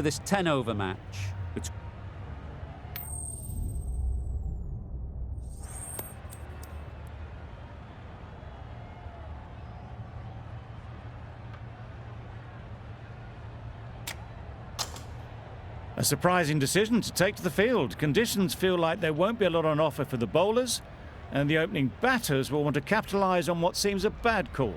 For this 10-over match. A surprising decision to take to the field. Conditions feel like there won't be a lot on offer for the bowlers, and the opening batters will want to capitalise on what seems a bad call.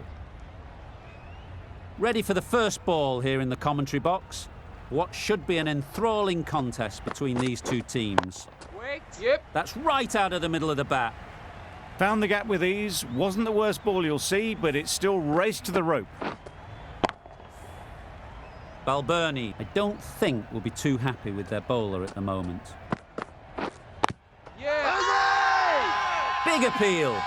Ready for the first ball here in the commentary box. What should be an enthralling contest between these two teams. Wait, yep. That's right out of the middle of the bat. Found the gap with ease. Wasn't the worst ball you'll see, but it still raced to the rope. Balbirnie, I don't think, will be too happy with their bowler at the moment. Yeah! Big appeal.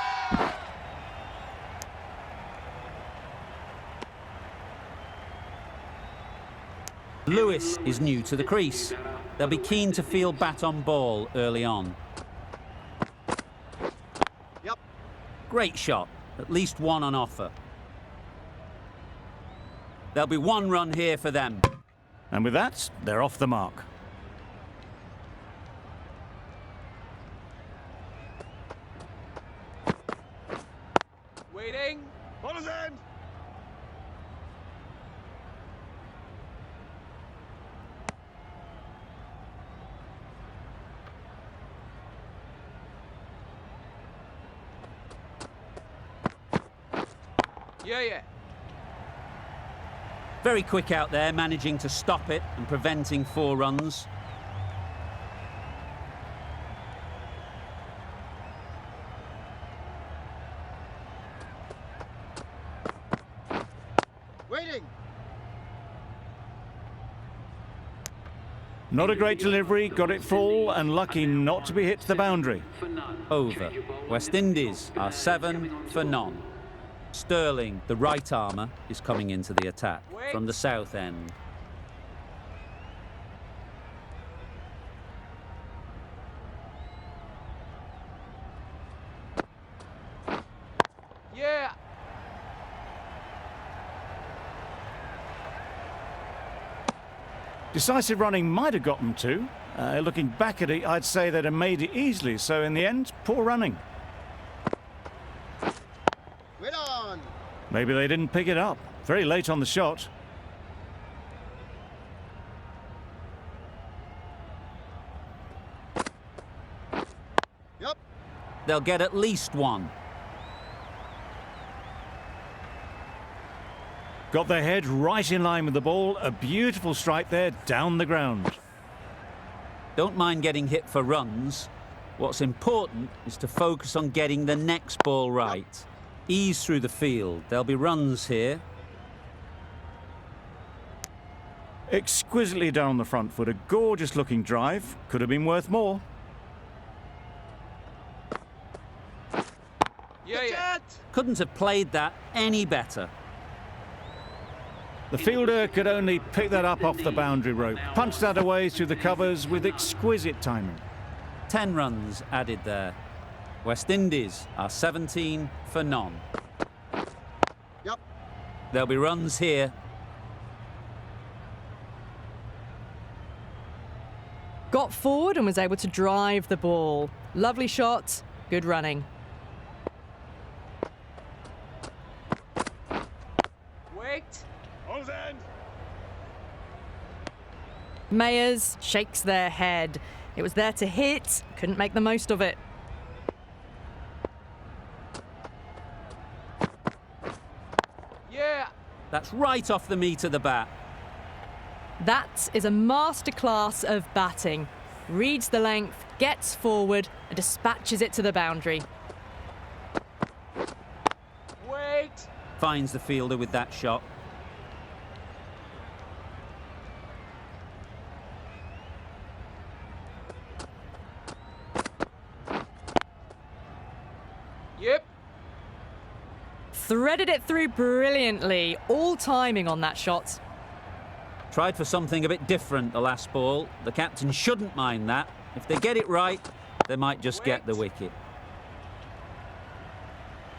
Lewis is new to the crease. They'll be keen to field bat on ball early on. Yep. Great shot. At least one on offer. There'll be one run here for them. And with that, they're off the mark. Waiting. Ball's end. Yeah. Very quick out there, managing to stop it and preventing 4 runs. Waiting. Not a great delivery, got it full and lucky not to be hit to the boundary. Over. West Indies are 7 for none. Sterling, the right armour, is coming into the attack from the south end. Yeah. Decisive running might have got them to. Looking back at it, I'd say they'd have made it easily. So in the end, poor running. Wait on. Maybe they didn't pick it up. Very late on the shot. Yep. They'll get at least one. Got their head right in line with the ball. A beautiful strike there, down the ground. Don't mind getting hit for runs. What's important is to focus on getting the next ball right. Ease through the field. There'll be runs here. Exquisitely down the front foot. A gorgeous looking drive. Could have been worth more. Yeah. Couldn't have played that any better. The fielder could only pick that up off the boundary rope. Punched that away through the covers with exquisite timing. 10 runs added there. West Indies are 17 for none. Yep. There'll be runs here. Got forward and was able to drive the ball. Lovely shot, good running. Wait. Ball's end. Mayers shakes their head. It was there to hit, couldn't make the most of it. Yeah. That's right off the meat of the bat. That is a masterclass of batting. Reads the length, gets forward and dispatches it to the boundary. Wait. Finds the fielder with that shot. Yep. Threaded it through brilliantly. All timing on that shot. Tried for something a bit different the last ball. The captain shouldn't mind that. If they get it right, they might just get the wicket.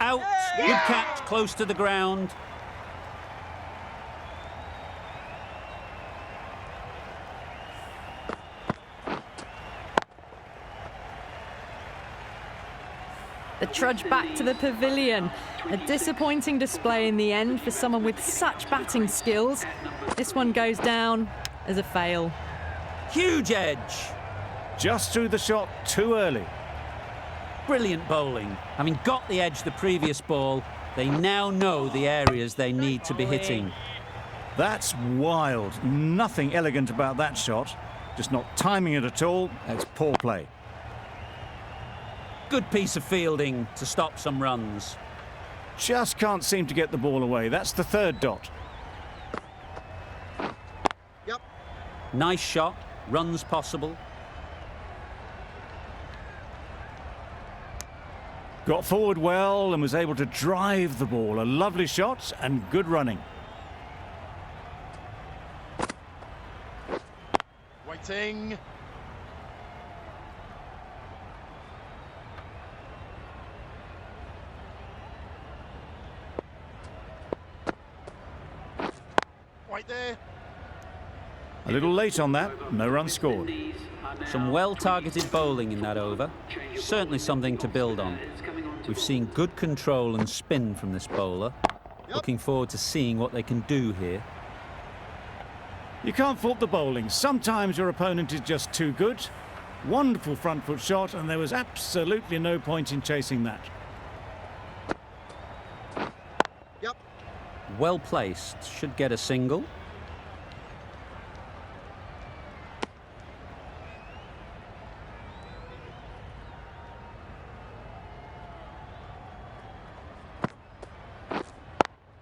Out. Good catch, close to the ground. The trudge back to the pavilion. A disappointing display in the end for someone with such batting skills. This one goes down as a fail. Huge edge. Just threw the shot too early. Brilliant bowling. Having got the edge the previous ball, they now know the areas they need to be hitting. That's wild. Nothing elegant about that shot. Just not timing it at all. It's poor play. Good piece of fielding to stop some runs. Just can't seem to get the ball away. That's the third dot. Yep. Nice shot. Runs possible. Got forward well and was able to drive the ball. A lovely shot and good running. Waiting. Right there. A little late on that. No run scored. Some well-targeted bowling in that over. Certainly something to build on. We've seen good control and spin from this bowler. Looking forward to seeing what they can do here. You can't fault the bowling. Sometimes your opponent is just too good. Wonderful front foot shot, and there was absolutely no point in chasing that. Yep. Well placed. Should get a single.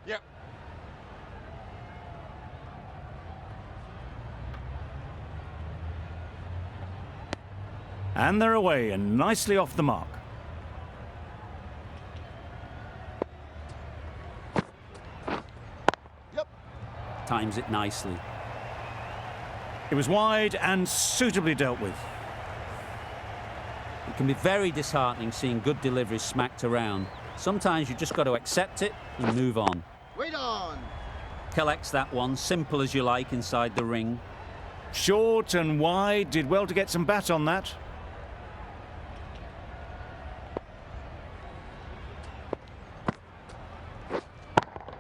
Yep. And they're away and nicely off the mark. Yep. Times it nicely. It was wide and suitably dealt with. It can be very disheartening seeing good deliveries smacked around. Sometimes you just got to accept it and move on. Wait on. Collects that one, simple as you like inside the ring. Short and wide, did well to get some bat on that.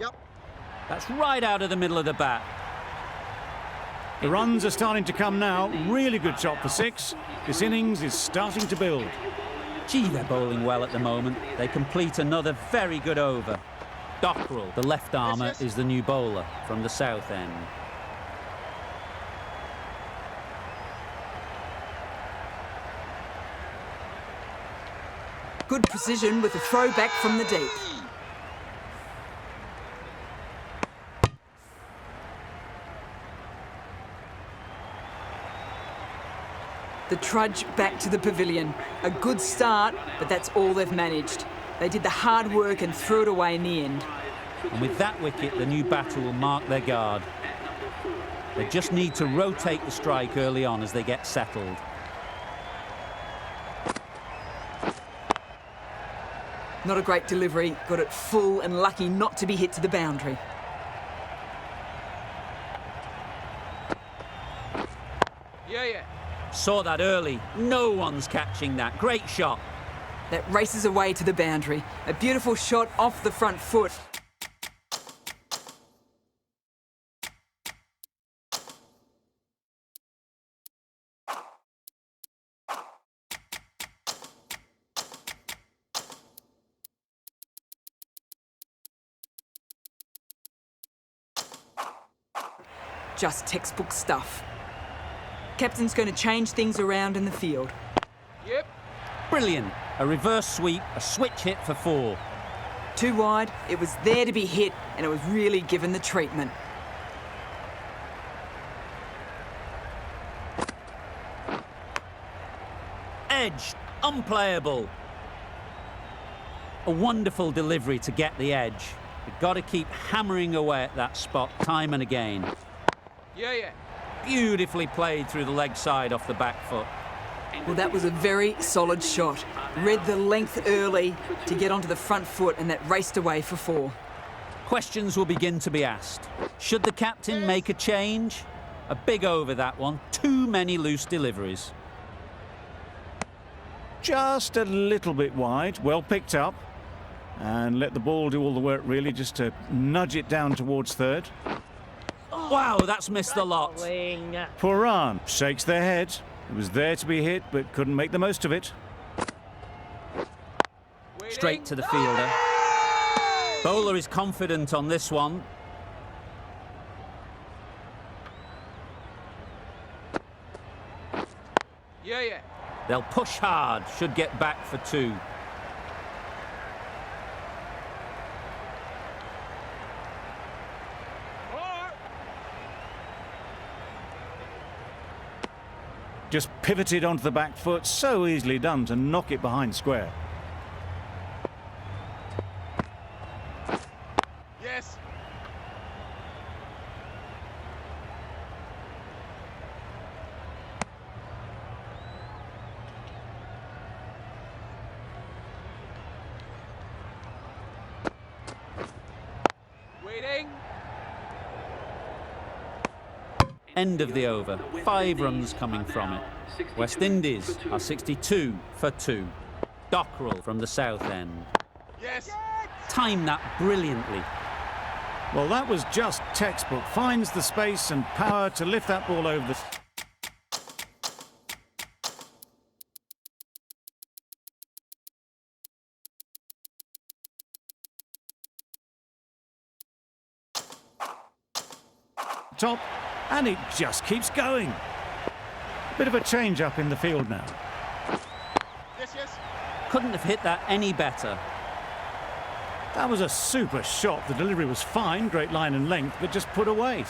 Yep. That's right out of the middle of the bat. The runs are starting to come now. Really good shot for 6. This innings is starting to build. Gee, they're bowling well at the moment. They complete another very good over. Dockrell, the left armour, yes. is the new bowler from the south end. Good precision with a throwback from the deep. The trudge back to the pavilion. A good start, but that's all they've managed. They did the hard work and threw it away in the end. And with that wicket, the new batter will mark their guard. They just need to rotate the strike early on as they get settled. Not a great delivery, got it full and lucky not to be hit to the boundary. Yeah. Saw that early. No one's catching that. Great shot. That races away to the boundary. A beautiful shot off the front foot. Just textbook stuff. Captain's going to change things around in the field. Yep. Brilliant. A reverse sweep, a switch hit for 4. Too wide, it was there to be hit, and it was really given the treatment. Edged, unplayable. A wonderful delivery to get the edge. You've got to keep hammering away at that spot time and again. Yeah. Beautifully played through the leg side off the back foot. Well, that was a very solid shot. Read the length early to get onto the front foot, and that raced away for 4. Questions will begin to be asked. Should the captain make a change? A big over that one. Too many loose deliveries. just a little bit wide. Well picked up. And let the ball do all the work, really, just to nudge it down towards third. Wow, that's missed the lot. Poor Rahn shakes their head. It was there to be hit, but couldn't make the most of it. Straight to the fielder. Bowler is confident on this one. Yeah, yeah. They'll push hard, should get back for 2. Just pivoted onto the back foot, so easily done to knock it behind square. Yes. Waiting. End of the over. 5 runs coming from it. West Indies are 62 for 2. Dockrell from the south end. Yes. Timed that brilliantly. Well, that was just textbook. Finds the space and power to lift that ball over the... top, and it just keeps going. Bit of a change up in the field now. Yes, yes. Couldn't have hit that any better. That was a super shot. The delivery was fine, great line and length, but just put away.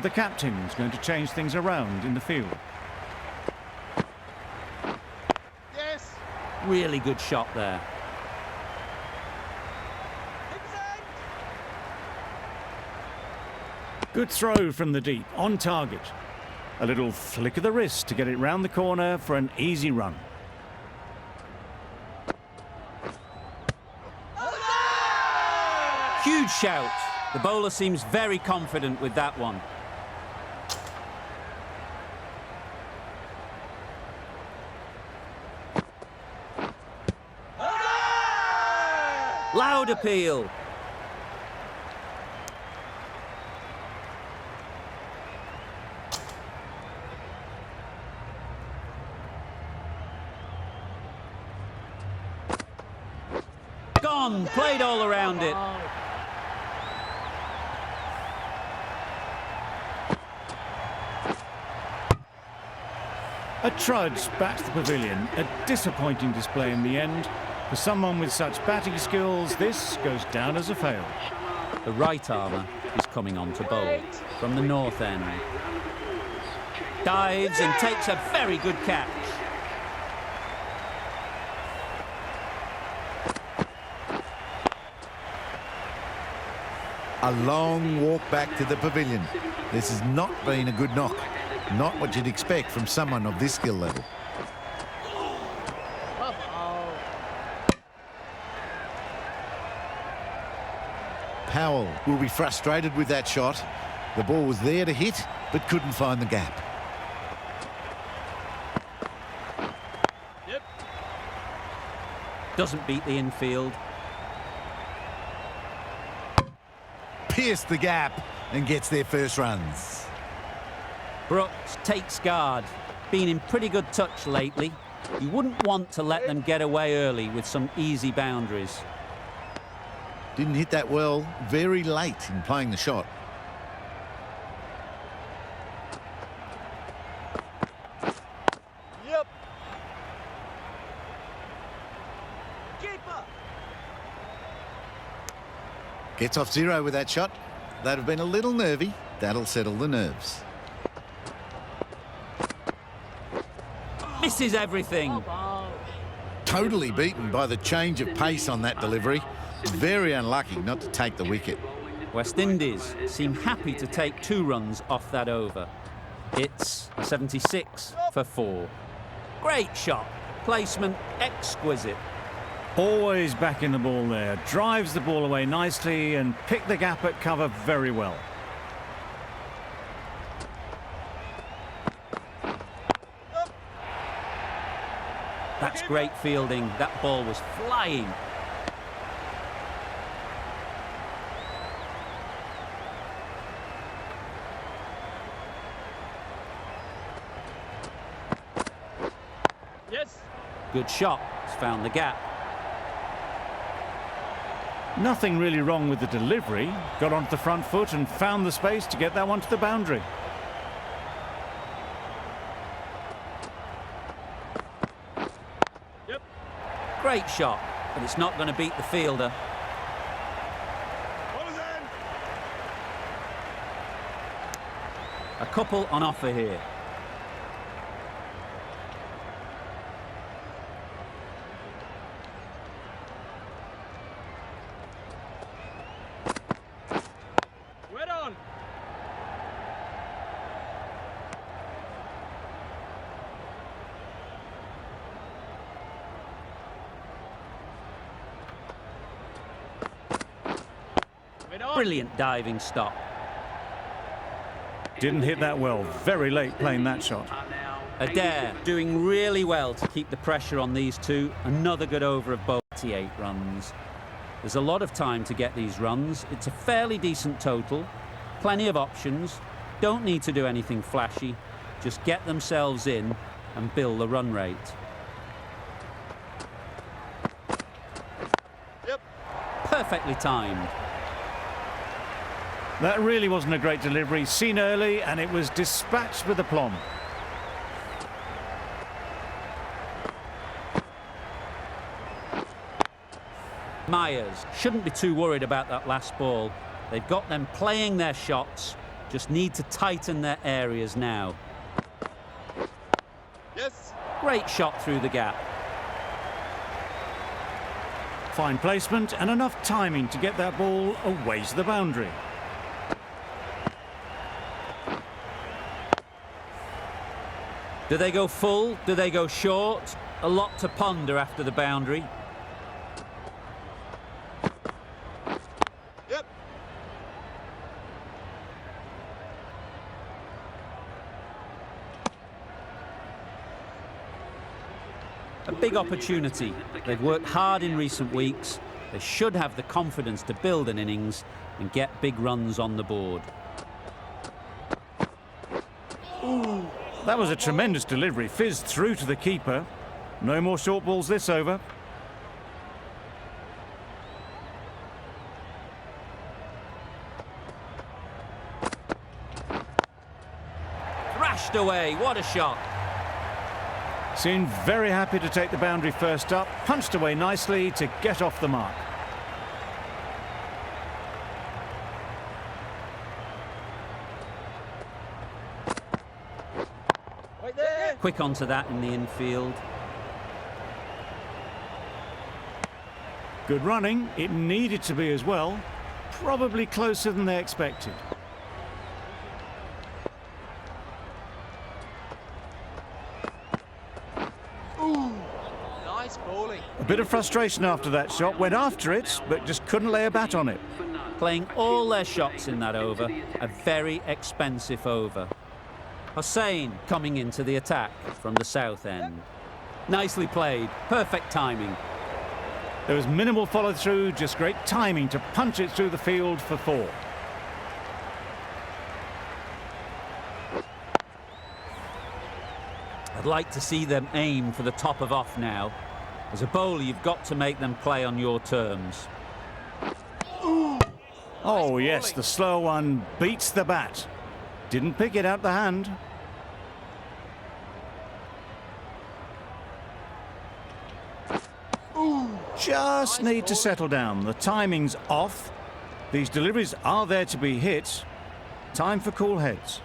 The captain's going to change things around in the field. Yes. Really good shot there. Good throw from the deep, on target. A little flick of the wrist to get it round the corner for an easy run. Huge shout. The bowler seems very confident with that one. Loud appeal. Gone, played all around it. A trudge back to the pavilion. A disappointing display in the end. For someone with such batting skills, this goes down as a fail. The right armour is coming on to bowl from the north end. Dives and takes a very good catch. A long walk back to the pavilion. This has not been a good knock. Not what you'd expect from someone of this skill level. Powell will be frustrated with that shot. The ball was there to hit, but couldn't find the gap. Yep. Doesn't beat the infield. Pierced the gap and gets their first runs. Brooks takes guard. Been in pretty good touch lately. You wouldn't want to let them get away early with some easy boundaries. Didn't hit that well, very late in playing the shot. Yep. Keeper. Gets off zero with that shot. That'd have been a little nervy. That'll settle the nerves. Misses everything. Totally beaten by the change of pace on that delivery. Very unlucky not to take the wicket. West Indies seem happy to take 2 runs off that over. It's 76 for 4. Great shot. Placement exquisite. Always backing the ball there. Drives the ball away nicely and picked the gap at cover very well. That's great fielding. That ball was flying. Yes. Good shot. He's found the gap. Nothing really wrong with the delivery. Got onto the front foot and found the space to get that one to the boundary. Yep. Great shot, but it's not going to beat the fielder. Ball is in. A couple on offer here. Right on. Right on. Brilliant diving stop. Didn't hit that well. Very late playing that shot. Adair doing really well to keep the pressure on these two. Another good over of both 88 runs. There's a lot of time to get these runs. It's a fairly decent total. Plenty of options. Don't need to do anything flashy. Just get themselves in and build the run rate. Yep. Perfectly timed. That really wasn't a great delivery. Seen early and it was dispatched with aplomb. Myers shouldn't be too worried about that last ball. They've got them playing their shots. Just need to tighten their areas now. Yes. Great shot through the gap. Fine placement and enough timing to get that ball away to the boundary. Do they go full? Do they go short? A lot to ponder after the boundary. Yep. A big opportunity. They've worked hard in recent weeks. They should have the confidence to build an innings and get big runs on the board. That was a tremendous delivery. Fizzed through to the keeper. No more short balls this over. Thrashed away. What a shot. Seemed very happy to take the boundary first up. Punched away nicely to get off the mark. Right there. Quick onto that in the infield. Good running. It needed to be as well. Probably closer than they expected. Nice bowling. A bit of frustration after that shot. Went after it, but just couldn't lay a bat on it. Playing all their shots in that over. A very expensive over. Hossain coming into the attack from the south end. Nicely played. Perfect timing. There was minimal follow-through, just great timing to punch it through the field for 4. I'd like to see them aim for the top of off now. As a bowler, you've got to make them play on your terms. Oh yes, the slow one beats the bat. Didn't pick it out the hand. Just need to settle down. The timing's off. These deliveries are there to be hit. Time for cool heads.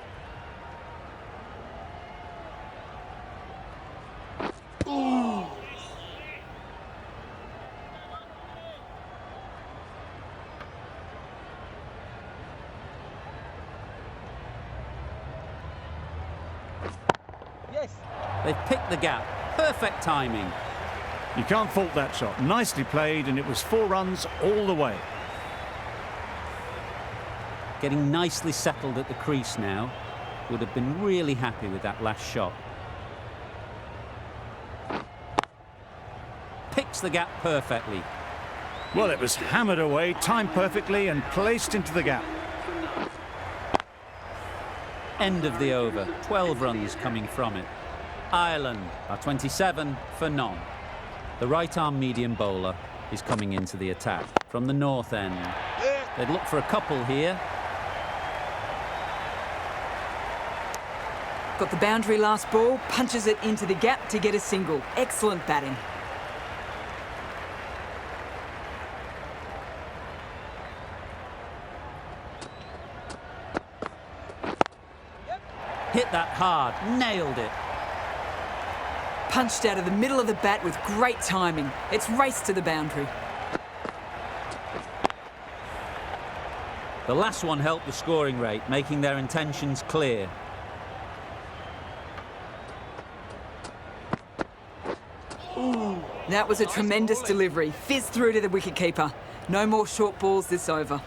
Yes. They've picked the gap. Perfect timing. You can't fault that shot. Nicely played, and it was 4 runs all the way. Getting nicely settled at the crease now. Would have been really happy with that last shot. Picks the gap perfectly. Well, it was hammered away, timed perfectly, and placed into the gap. End of the over. 12 runs coming from it. Ireland are 27 for none. The right-arm medium bowler is coming into the attack from the north end. They'd look for a couple here. Got the boundary last ball, punches it into the gap to get a single. Excellent batting. Hit that hard, nailed it. Punched out of the middle of the bat with great timing. It's raced to the boundary. The last one helped the scoring rate, making their intentions clear. That was a tremendous delivery. Fizzed through to the wicketkeeper. No more short balls this over.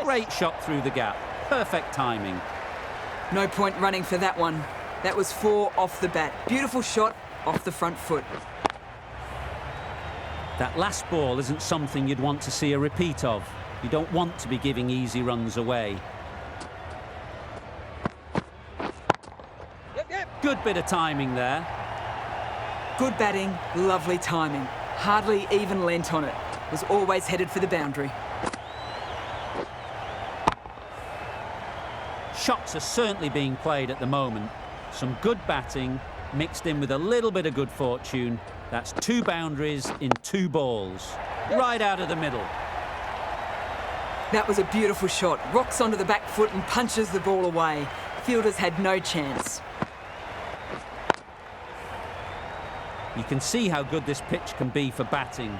Great shot through the gap. Perfect timing. No point running for that one. That was 4 off the bat. Beautiful shot off the front foot. That last ball isn't something you'd want to see a repeat of. You don't want to be giving easy runs away. Good bit of timing there. Good batting, lovely timing. Hardly even lent on it. Was always headed for the boundary. Shots are certainly being played at the moment. Some good batting mixed in with a little bit of good fortune. That's 2 boundaries in 2 balls. Right out of the middle. That was a beautiful shot. Rocks onto the back foot and punches the ball away. Fielders had no chance. You can see how good this pitch can be for batting.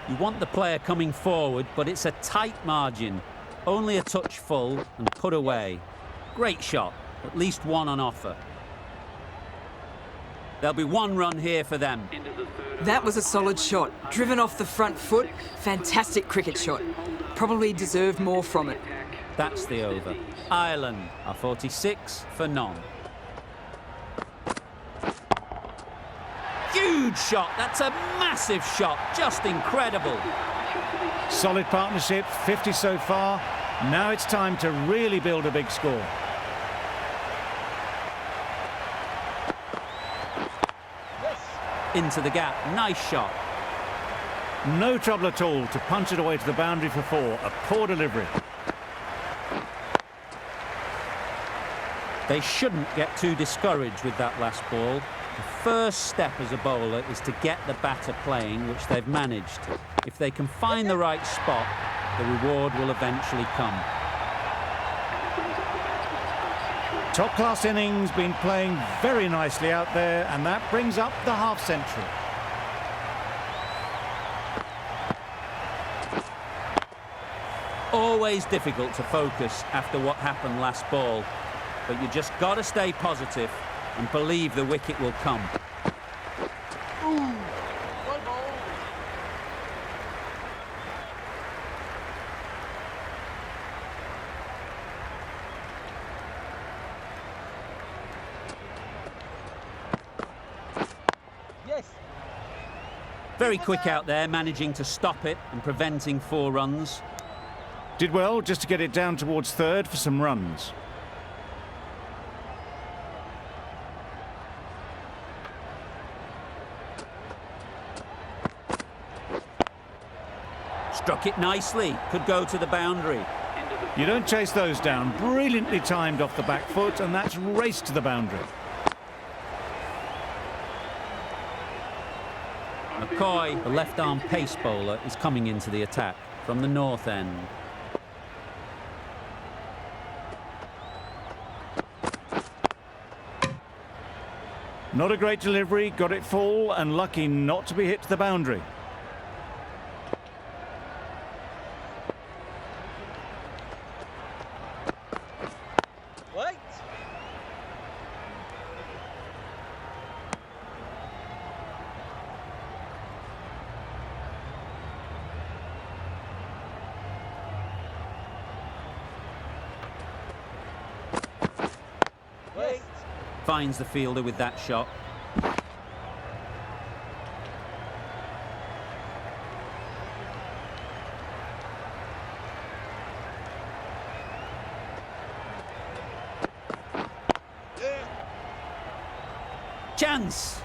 You want the player coming forward, but it's a tight margin. Only a touch full and put away. Great shot. At least 1 on offer. There'll be 1 run here for them. That was a solid shot. Driven off the front foot. Fantastic cricket shot. Probably deserved more from it. That's the over. Ireland are 46 for none. Huge shot. That's a massive shot. Just incredible. Solid partnership, 50 so far. Now it's time to really build a big score. Into the gap. Nice shot. No trouble at all to punch it away to the boundary for 4. A poor delivery. They shouldn't get too discouraged with that last ball. The first step as a bowler is to get the batter playing, which they've managed. If they can find the right spot, the reward will eventually come. Top-class innings, been playing very nicely out there, and that brings up the half-century. Always difficult to focus after what happened last ball, but you just got to stay positive and believe the wicket will come. Very quick out there, managing to stop it and preventing 4 runs. Did well just to get it down towards 3rd for some runs. Struck it nicely, could go to the boundary. You don't chase those down. Brilliantly timed off the back foot, and that's raced to the boundary. McCoy, the left-arm pace bowler, is coming into the attack from the north end. Not a great delivery, got it full, and lucky not to be hit to the boundary. Finds the fielder with that shot. Chance!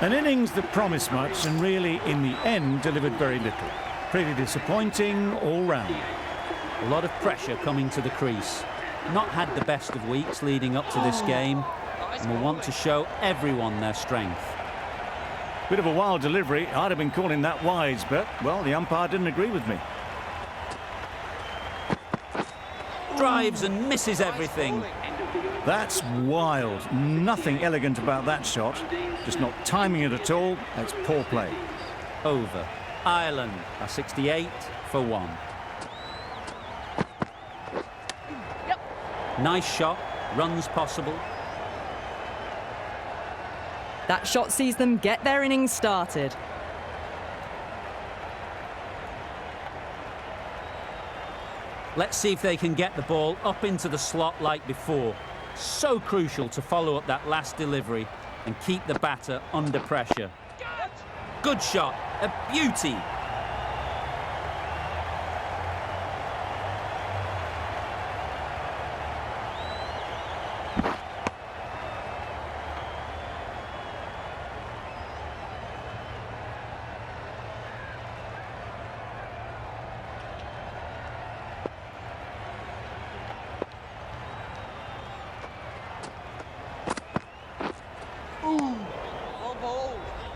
An innings that promised much and really, in the end, delivered very little. Pretty disappointing all round. A lot of pressure coming to the crease. Not had the best of weeks leading up to this game, and will want to show everyone their strength. Bit of a wild delivery. I'd have been calling that wise, but, well, the umpire didn't agree with me. Drives and misses everything. That's wild. Nothing elegant about that shot. Just not timing it at all. That's poor play. Over. Ireland are 68 for 1. Nice shot. Runs possible. That shot sees them get their innings started. Let's see if they can get the ball up into the slot like before. So crucial to follow up that last delivery and keep the batter under pressure. Good shot, a beauty.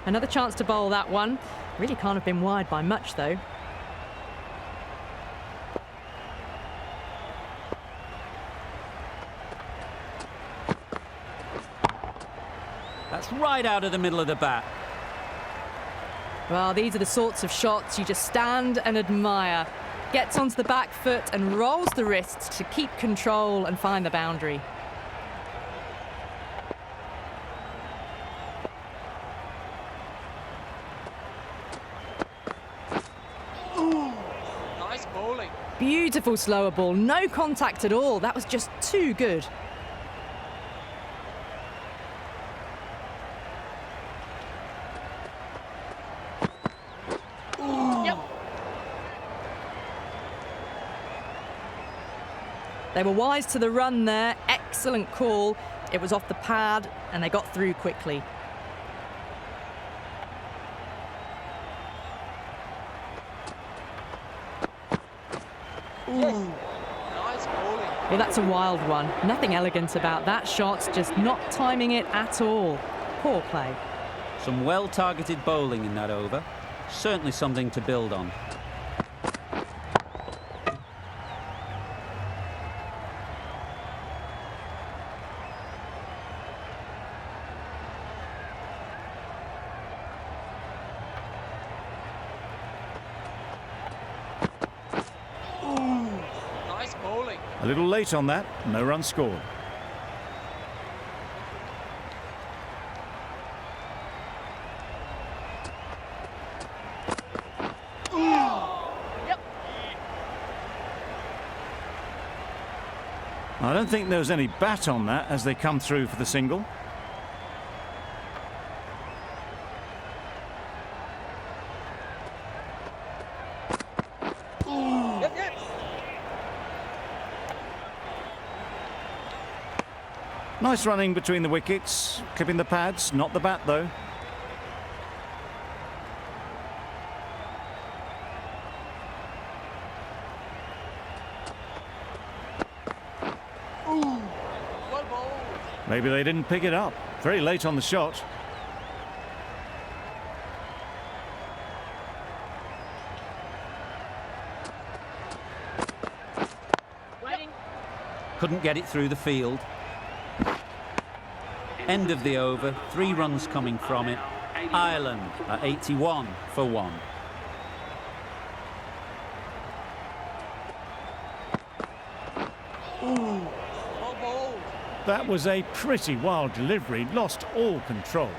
Another chance to bowl that one. Really can't have been wide by much, though. That's right out of the middle of the bat. Well, these are the sorts of shots you just stand and admire. Gets onto the back foot and rolls the wrists to keep control and find the boundary. Beautiful slower ball, no contact at all. That was just too good. They were wise to the run there. Excellent call. It was off the pad and they got through quickly. Well, that's a wild one. Nothing elegant about that shot, just not timing it at all. Poor play. Some well-targeted bowling in that over. Certainly something to build on. A little late on that, no run scored. I don't think there was any bat on that as they come through for the single. Nice running between the wickets, clipping the pads, not the bat though. Maybe they didn't pick it up. Very late on the shot. Couldn't get it through the field. End of the over, 3 runs coming from it. Ireland are 81 for 1. that was a pretty wild delivery, lost all control.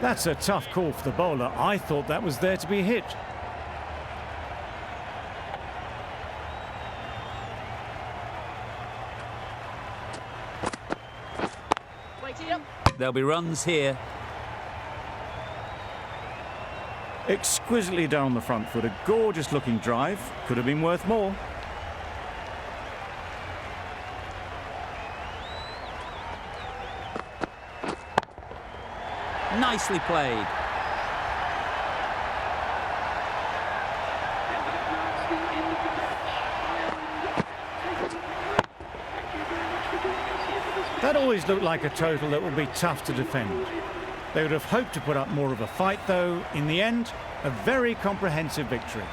That's a tough call for the bowler. I thought that was there to be hit. There'll be runs here. Exquisitely down the front foot, a gorgeous looking drive. Could have been worth more. Nicely played. That always looked like a total that would be tough to defend. They would have hoped to put up more of a fight though. In the end, a very comprehensive victory.